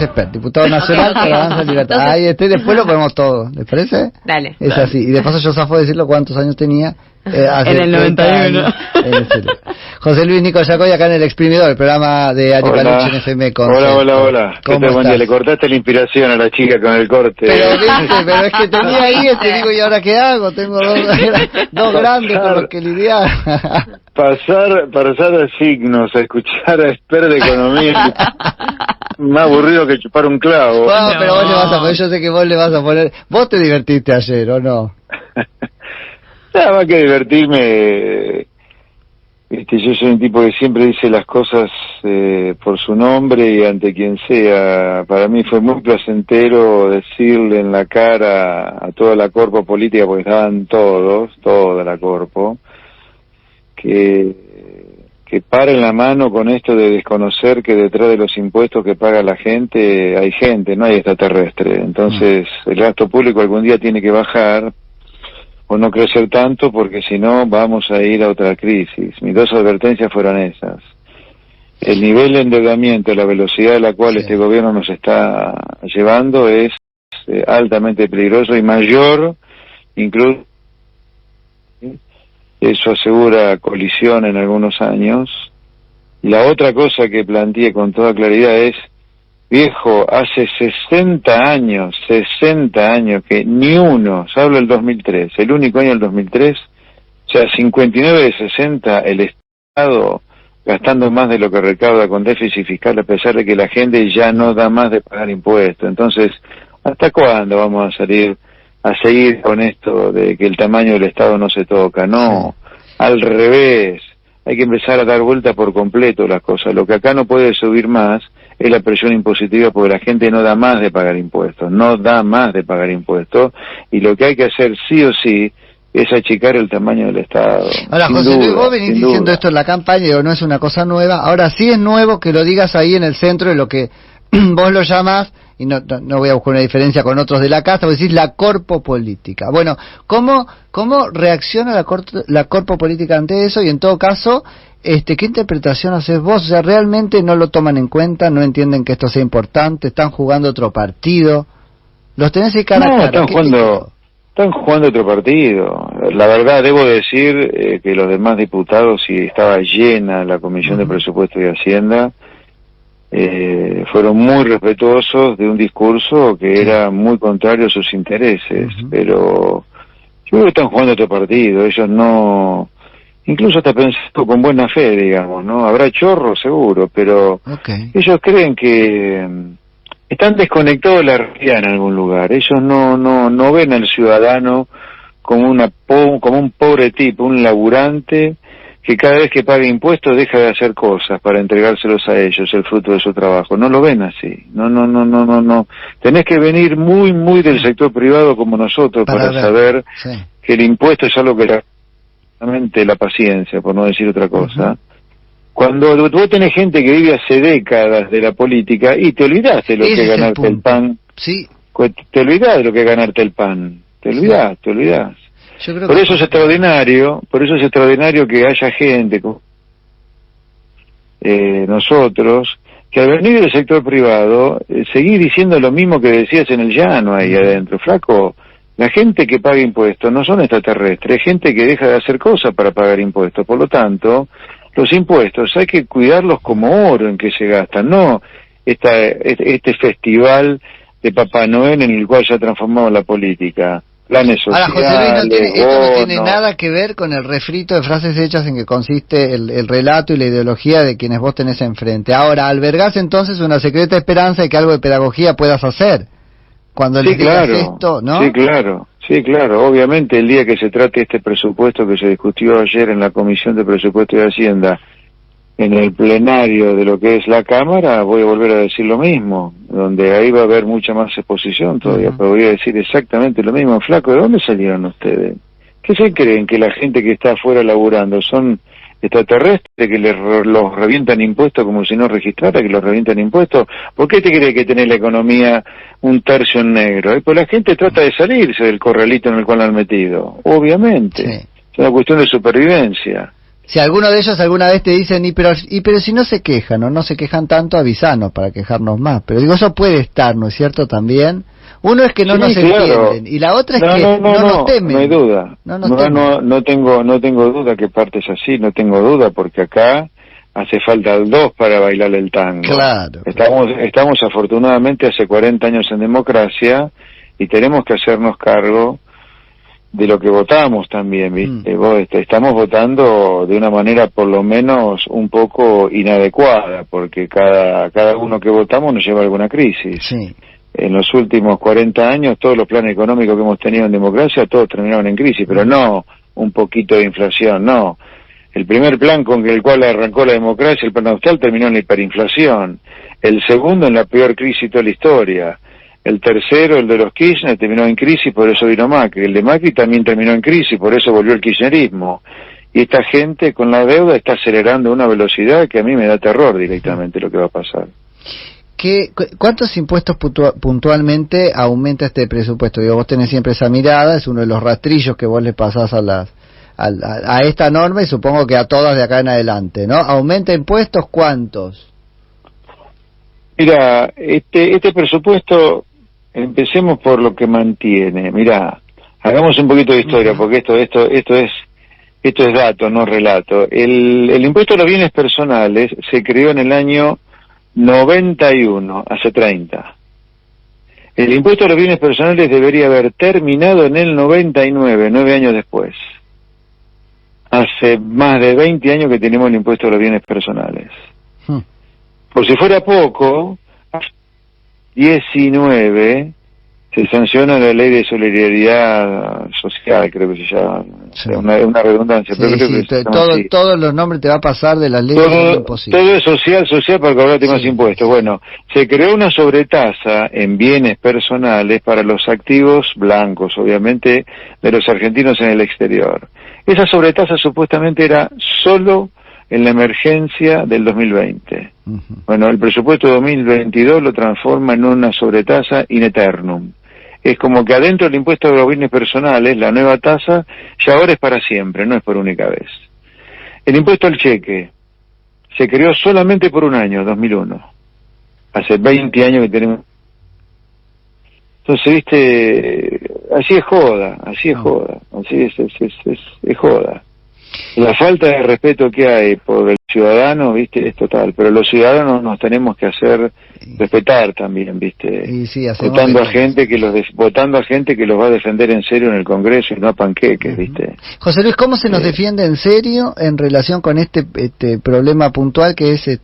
Esper, diputado nacional para Avanza Libertad. Entonces... Ahí después lo ponemos todo, ¿les parece? Dale. Es así. Y de paso yo zafo de decirlo cuántos años tenía. En el 91. José Luis Nico Yacoy, acá en El Exprimidor, el programa de Ari Paluch en FM Concepto. Hola. ¿Qué tal, buen día? Le cortaste la inspiración a la chica con el corte. Pero es que tenía ahí, digo, ¿y ahora qué hago? Tengo dos grandes con los que lidiar. Pasar a signos, a escuchar a Esper de economía, más aburrido que chupar un clavo. Bueno, pero vos le vas a poner, yo sé que vos le vas a poner. Vos te divertiste ayer, ¿o no? Nada más que divertirme. Yo soy un tipo que siempre dice las cosas por su nombre y ante quien sea. Para mí fue muy placentero decirle en la cara a toda la corpo política, porque estaban toda la corpo, que paren la mano con esto de desconocer que detrás de los impuestos que paga la gente hay gente, no hay extraterrestre. Entonces el gasto público algún día tiene que bajar o no crecer tanto, porque si no vamos a ir a otra crisis. Mis dos advertencias fueron esas. El nivel de endeudamiento, la velocidad a la cual este gobierno nos está llevando es altamente peligroso y mayor, incluso eso asegura colisión en algunos años. La otra cosa que planteé con toda claridad es: viejo, hace 60 años que ni uno, se habla del 2003, el único año del 2003, o sea, 59 de 60, el Estado gastando más de lo que recauda con déficit fiscal, a pesar de que la gente ya no da más de pagar impuestos. Entonces, ¿hasta cuándo vamos a seguir con esto de que el tamaño del Estado no se toca? No, al revés, hay que empezar a dar vuelta por completo las cosas. Lo que acá no puede subir más es la presión impositiva, porque la gente no da más de pagar impuestos, y lo que hay que hacer sí o sí es achicar el tamaño del Estado. Ahora, José Luis, vos venís diciendo esto en la campaña, no es una cosa nueva. Ahora sí es nuevo que lo digas ahí en el centro de lo que vos lo llamás, y no voy a buscar una diferencia con otros de la casa, vos decís la corpo política. Bueno, ¿cómo reacciona la corpo política ante eso? Y en todo caso, ¿qué interpretación haces vos? O sea, ¿realmente no lo toman en cuenta? ¿No entienden que esto sea importante? ¿Están jugando otro partido? ¿Los tenés ahí cara a cara? Están jugando otro partido. La verdad, debo decir que los demás diputados, y estaba llena la Comisión de Presupuesto y Hacienda, fueron muy respetuosos de un discurso que era muy contrario a sus intereses, pero yo creo que están jugando otro partido. Ellos no, incluso hasta pensando con buena fe, digamos, ¿no? Habrá chorro seguro, pero ellos creen que están desconectados de la realidad en algún lugar. Ellos no ven al ciudadano como un pobre tipo, un laburante que cada vez que paga impuestos deja de hacer cosas para entregárselos a ellos, el fruto de su trabajo. No lo ven así. No. Tenés que venir muy del sector privado como nosotros para saber que el impuesto es algo que realmente la paciencia, por no decir otra cosa. Cuando vos tenés gente que vive hace décadas de la política y te olvidás de lo que es ganarte el pan. Te olvidás de lo que es ganarte el pan. Te olvidás. Por eso es extraordinario que haya gente como nosotros, que al venir del sector privado, seguís diciendo lo mismo que decías en el llano ahí adentro. Flaco, la gente que paga impuestos no son extraterrestres, es gente que deja de hacer cosas para pagar impuestos. Por lo tanto, los impuestos hay que cuidarlos como oro en que se gastan, no este festival de Papá Noel en el cual se ha transformado la política. Planes sociales. Ahora, José Luis, esto no tiene nada que ver con el refrito de frases hechas en que consiste el relato y la ideología de quienes vos tenés enfrente. Ahora, albergás entonces una secreta esperanza de que algo de pedagogía puedas hacer cuando les digas esto, ¿no? Sí, claro. Obviamente, el día que se trate este presupuesto que se discutió ayer en la Comisión de Presupuesto y Hacienda, en el plenario de lo que es la Cámara, voy a volver a decir lo mismo, donde ahí va a haber mucha más exposición todavía, pero voy a decir exactamente lo mismo. Flaco, ¿de dónde salieron ustedes? ¿Qué se creen? ¿Que la gente que está afuera laburando son extraterrestres, que los revientan impuestos como si no registrara, que los revientan impuestos? ¿Por qué te cree que tenés la economía un tercio en negro? Pues la gente trata de salirse del corralito en el cual la han metido, obviamente. Es una cuestión de supervivencia. Si alguno de ellos alguna vez te dicen, pero si no se quejan, o no se quejan tanto, avisanos para quejarnos más. Pero digo, eso puede estar, ¿no es cierto? También. Uno es que no nos entienden, y la otra es que no nos temen. No hay duda. No tengo duda que parte es así, no tengo duda, porque acá hace falta dos para bailar el tango. Claro. Estamos afortunadamente hace 40 años en democracia, y tenemos que hacernos cargo de lo que votamos también, ¿viste? Estamos votando de una manera por lo menos un poco inadecuada, porque cada uno que votamos nos lleva a alguna crisis. Sí. En los últimos 40 años, todos los planes económicos que hemos tenido en democracia, todos terminaron en crisis, pero no un poquito de inflación, no. El primer plan con el cual arrancó la democracia, el plan austral, terminó en la hiperinflación. El segundo en la peor crisis de toda la historia. El tercero, el de los Kirchner, terminó en crisis, por eso vino Macri. El de Macri también terminó en crisis, por eso volvió el kirchnerismo. Y esta gente con la deuda está acelerando a una velocidad que a mí me da terror directamente lo que va a pasar. ¿Cuántos impuestos puntualmente aumenta este presupuesto? Digo, vos tenés siempre esa mirada, es uno de los rastrillos que vos le pasás a esta norma, y supongo que a todas de acá en adelante, ¿no? ¿Aumenta impuestos cuántos? Mira, este presupuesto, empecemos por lo que mantiene. Mira, hagamos un poquito de historia, porque esto es dato, no relato. El impuesto a los bienes personales se creó en el año 91, hace 30. El impuesto a los bienes personales debería haber terminado en el 99, 9 años después. Hace más de 20 años que tenemos el impuesto a los bienes personales. Por si fuera poco, 19 se sanciona la ley de solidaridad social, creo que se llama. Sí. Una redundancia. Sí, pero creo que todos los nombres te va a pasar de las leyes. Todo es social para cobrarte más impuestos. Bueno, se creó una sobretasa en bienes personales para los activos blancos, obviamente, de los argentinos en el exterior. Esa sobretasa supuestamente era solo en la emergencia del 2020. Bueno, el presupuesto de 2022 lo transforma en una sobretasa in eternum. Es como que adentro del impuesto de los bienes personales, la nueva tasa, ya ahora es para siempre, no es por única vez. El impuesto al cheque se creó solamente por un año, 2001. Hace 20 años que tenemos. Entonces, así es joda, así es joda. La falta de respeto que hay por el ciudadano, es total, pero los ciudadanos nos tenemos que hacer respetar también, votando a gente que los va a defender en serio en el Congreso y no a panqueques, José Luis, ¿cómo se nos defiende en serio en relación con este problema puntual que es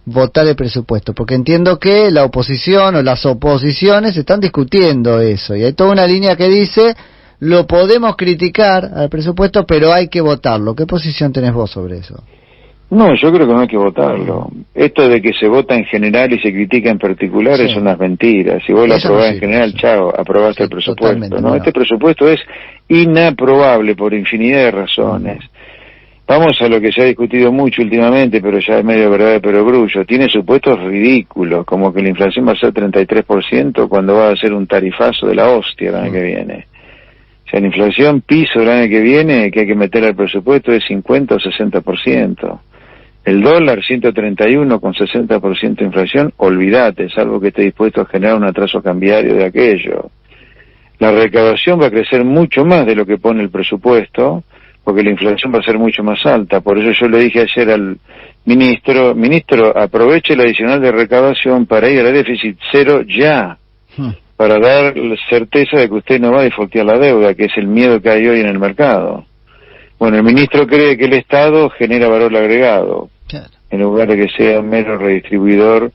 votar el presupuesto? Porque entiendo que la oposición o las oposiciones están discutiendo eso, y hay toda una línea que dice: lo podemos criticar al presupuesto, pero hay que votarlo. ¿Qué posición tenés vos sobre eso? No, yo creo que no hay que votarlo. Esto de que se vota en general y se critica en particular es unas mentiras. Si vos lo aprobás en general, chao, aprobaste el presupuesto. ¿No? Este presupuesto es inaprobable por infinidad de razones. Vamos a lo que se ha discutido mucho últimamente, pero ya es medio verdad de perogrullo. Tiene supuestos ridículos, como que la inflación va a ser 33% cuando va a ser un tarifazo de la hostia el año que viene. O sea, la inflación piso el año que viene, que hay que meter al presupuesto, es 50 o 60%. El dólar 131 con 60% de inflación, olvídate, salvo que esté dispuesto a generar un atraso cambiario de aquello. La recaudación va a crecer mucho más de lo que pone el presupuesto, porque la inflación va a ser mucho más alta. Por eso yo le dije ayer al ministro, aproveche el adicional de recaudación para ir al déficit cero ya, para dar certeza de que usted no va a defaultear la deuda, que es el miedo que hay hoy en el mercado. Bueno, el ministro cree que el Estado genera valor agregado, en lugar de que sea un mero redistribuidor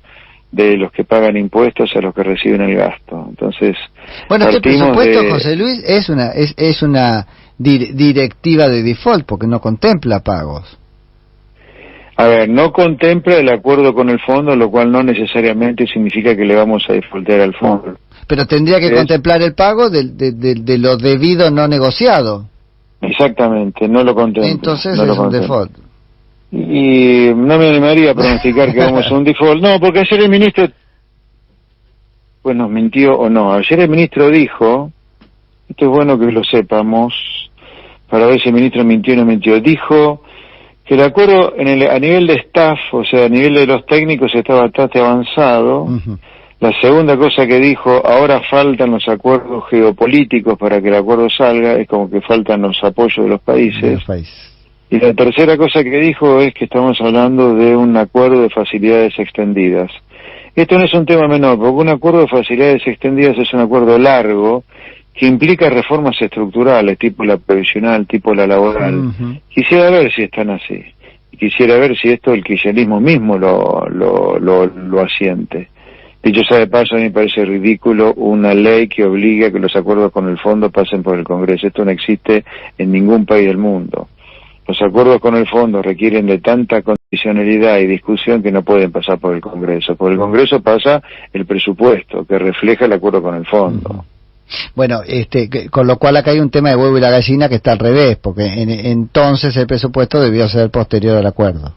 de los que pagan impuestos a los que reciben el gasto. Entonces, bueno, este presupuesto, José Luis, es una directiva de default, porque no contempla pagos. A ver, no contempla el acuerdo con el fondo, lo cual no necesariamente significa que le vamos a defaultear al fondo. Pero tendría que contemplar el pago de lo debido no negociado. Exactamente, no lo contempla. Entonces no es un default. Y no me animaría a pronosticar que vamos a un default. No, porque ayer el ministro, pues nos mintió o no. Ayer el ministro dijo, esto es bueno que lo sepamos, para ver si el ministro mintió o no mintió, dijo que el acuerdo a nivel de staff, o sea, a nivel de los técnicos está bastante avanzado. La segunda cosa que dijo, ahora faltan los acuerdos geopolíticos para que el acuerdo salga, es como que faltan los apoyos de los países. Y la tercera cosa que dijo es que estamos hablando de un acuerdo de facilidades extendidas. Esto no es un tema menor, porque un acuerdo de facilidades extendidas es un acuerdo largo que implica reformas estructurales, tipo la previsional, tipo la laboral. Quisiera ver si están así. Quisiera ver si esto el kirchnerismo mismo lo asiente. Dicho sea de paso, a mí me parece ridículo una ley que obliga a que los acuerdos con el fondo pasen por el Congreso. Esto no existe en ningún país del mundo. Los acuerdos con el fondo requieren de tanta condicionalidad y discusión que no pueden pasar por el Congreso. Por el Congreso pasa el presupuesto, que refleja el acuerdo con el fondo. Bueno, con lo cual acá hay un tema de huevo y la gallina que está al revés, porque entonces el presupuesto debió ser posterior al acuerdo.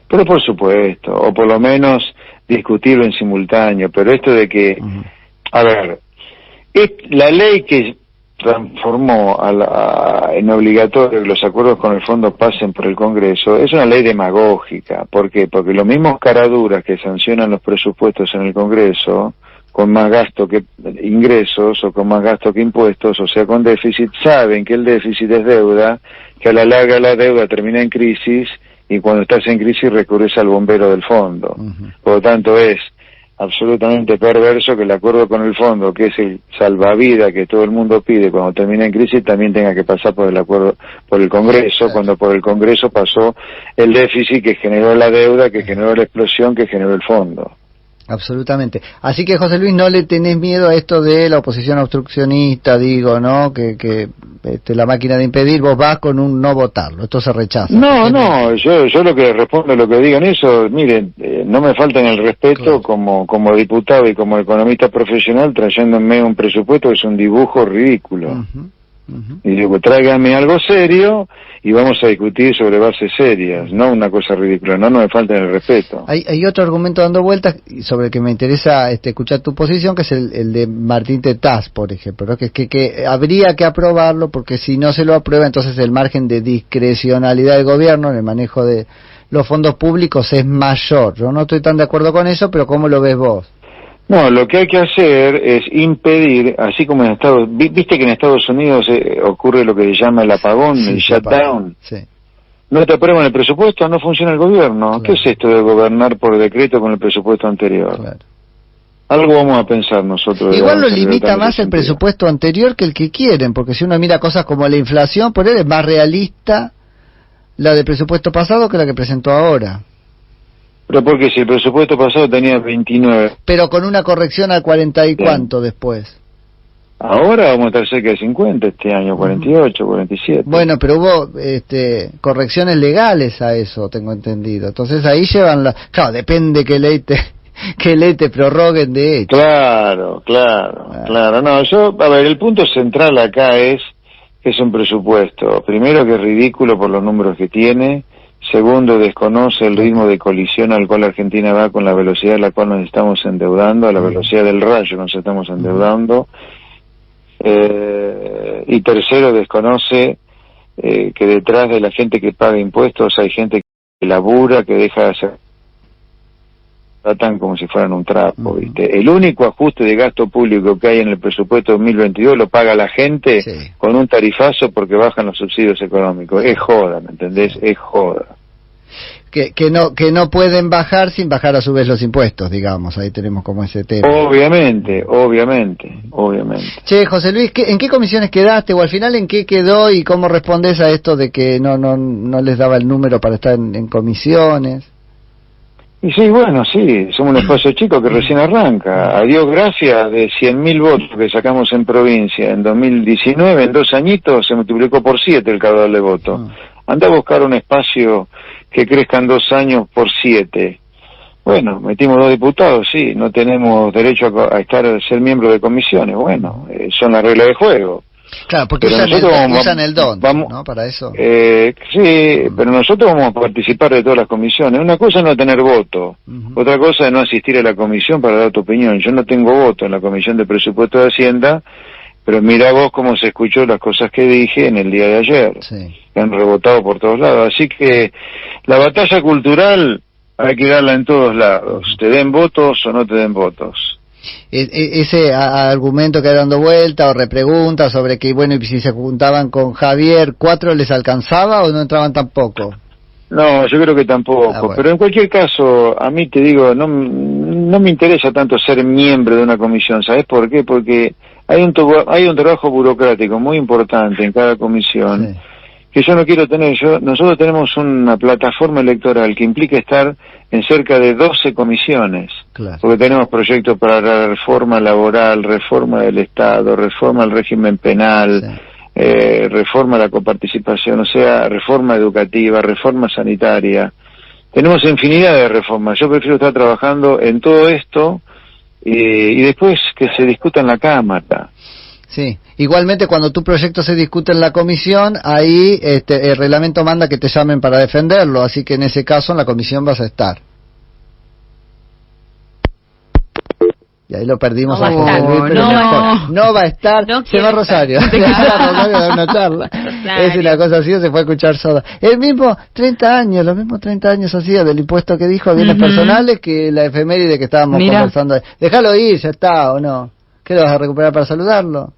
Pero por supuesto, o por lo menos discutirlo en simultáneo, pero esto de que, a ver, la ley que transformó en obligatorio que los acuerdos con el fondo pasen por el Congreso es una ley demagógica. ¿Por qué? Porque los mismos caraduras que sancionan los presupuestos en el Congreso, con más gasto que ingresos o con más gasto que impuestos, o sea, con déficit, saben que el déficit es deuda, que a la larga la deuda termina en crisis, y cuando estás en crisis recurres al bombero del fondo. Por lo tanto, es absolutamente perverso que el acuerdo con el fondo, que es el salvavidas que todo el mundo pide cuando termina en crisis, también tenga que pasar por el acuerdo, por el Congreso, cuando por el Congreso pasó el déficit que generó la deuda, que generó la explosión, que generó el fondo. Absolutamente. Así que, José Luis, no le tenés miedo a esto de la oposición obstruccionista, digo, ¿no? Que la máquina de impedir, vos vas con un no votarlo, esto se rechaza. No, yo lo que respondo a lo que digan eso, miren, no me falten el respeto como diputado y como economista profesional, trayéndome un presupuesto que es un dibujo ridículo. Y digo, tráiganme algo serio y vamos a discutir sobre bases serias, no una cosa ridícula, no me falten el respeto. Hay otro argumento dando vueltas sobre el que me interesa escuchar tu posición, que es el de Martín Tetaz, por ejemplo, ¿no? que habría que aprobarlo, porque si no se lo aprueba, entonces el margen de discrecionalidad del gobierno en el manejo de los fondos públicos es mayor. Yo no estoy tan de acuerdo con eso, pero ¿cómo lo ves vos? No, lo que hay que hacer es impedir, así como en Estados Unidos, viste que en Estados Unidos ocurre lo que se llama el apagón, el shutdown. No te aprueban el presupuesto, no funciona el gobierno. ¿Qué es esto de gobernar por decreto con el presupuesto anterior? Algo vamos a pensar nosotros. Igual lo limita más el presupuesto anterior que el que quieren, porque si uno mira cosas como la inflación, por él es más realista la del presupuesto pasado que la que presentó ahora. Pero porque si el presupuesto pasado tenía 29... Pero con una corrección al 40 y cuánto después. Ahora vamos a estar cerca de 50 este año, 48, 47. Bueno, pero hubo correcciones legales a eso, tengo entendido. Entonces ahí llevan la... Claro, depende qué ley te prorroguen de hecho. Claro. No, a ver, el punto central acá es que es un presupuesto. Primero, que es ridículo por los números que tiene. Segundo, desconoce el ritmo de colisión al cual Argentina va con la velocidad a la cual nos estamos endeudando, a la velocidad del rayo nos estamos endeudando. Y tercero, desconoce que detrás de la gente que paga impuestos hay gente que labura, que deja de hacer, tratan como si fueran un trapo, ¿viste? El único ajuste de gasto público que hay en el presupuesto 2022 lo paga la gente con un tarifazo porque bajan los subsidios económicos. Es joda, ¿me entendés? Es joda. Que no pueden bajar sin bajar a su vez los impuestos, digamos. Ahí tenemos como ese tema. Obviamente. Che, José Luis, ¿en qué comisiones quedaste? O al final, ¿en qué quedó? ¿Y cómo respondes a esto de que no les daba el número para estar en comisiones? Y sí, somos un espacio chico que recién arranca. A Dios gracias, de 100.000 votos que sacamos en provincia en 2019, en 2 añitos se multiplicó por 7 el caudal de votos. Anda a buscar un espacio que crezca en 2 años por 7. Bueno, metimos 2 diputados, sí, no tenemos derecho a ser miembro de comisiones. Bueno, son las reglas de juego. Claro, porque usan el don, ¿no? Para eso. Sí, pero nosotros vamos a participar de todas las comisiones. Una cosa es no tener voto, otra cosa es no asistir a la comisión para dar tu opinión. Yo no tengo voto en la Comisión de Presupuesto de Hacienda, Pero mira vos cómo se escuchó las cosas que dije en el día de ayer, que han rebotado por todos lados. Así que la batalla cultural hay que darla en todos lados, te den votos o no te den votos. Ese argumento que ha dando vuelta o repregunta sobre que, bueno, y si se juntaban con Javier, ¿4 les alcanzaba o no entraban tampoco? No, yo creo que tampoco, bueno. Pero en cualquier caso, a mí te digo, no me interesa tanto ser miembro de una comisión, ¿sabes por qué? Porque hay un trabajo burocrático muy importante en cada comisión, que yo no quiero tener. Nosotros tenemos una plataforma electoral que implica estar en cerca de 12 comisiones, porque tenemos proyectos para la reforma laboral, reforma del Estado, reforma del régimen penal, reforma de la coparticipación, o sea, reforma educativa, reforma sanitaria. Tenemos infinidad de reformas. Yo prefiero estar trabajando en todo esto y después que se discuta en la Cámara. Sí, igualmente cuando tu proyecto se discute en la comisión, ahí el reglamento manda que te llamen para defenderlo, así que en ese caso en la comisión vas a estar. Y ahí lo perdimos a José Luis, pero no va a estar, se va a Rosario, se va a Rosario a dar una charla. Es una cosa así, o se fue a escuchar Soda. El mismo 30 años, los mismos 30 años hacía del impuesto que dijo a bienes personales que la efeméride que estábamos conversando. Déjalo ir, ya está, ¿o no? ¿Qué lo vas a recuperar para saludarlo?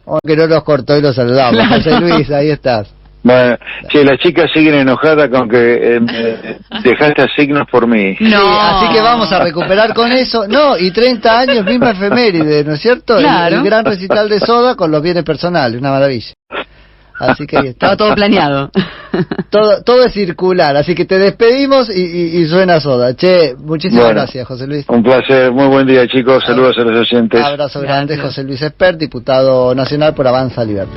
O que no los cortó y los saludamos. José Luis, ahí estás. Bueno, si las chicas siguen enojadas con que dejaste signos por mí. No. Sí, así que vamos a recuperar con eso. No, y 30 años, misma efeméride, ¿no es cierto? Claro. El gran recital de Soda con los bienes personales, una maravilla. Así que estaba todo planeado. Todo es circular, así que te despedimos y suena Soda. Che, muchísimas gracias, José Luis. Un placer, muy buen día, chicos. Saludos a los oyentes. Abrazo grande, José Luis Espert, diputado nacional por Avanza Libertad.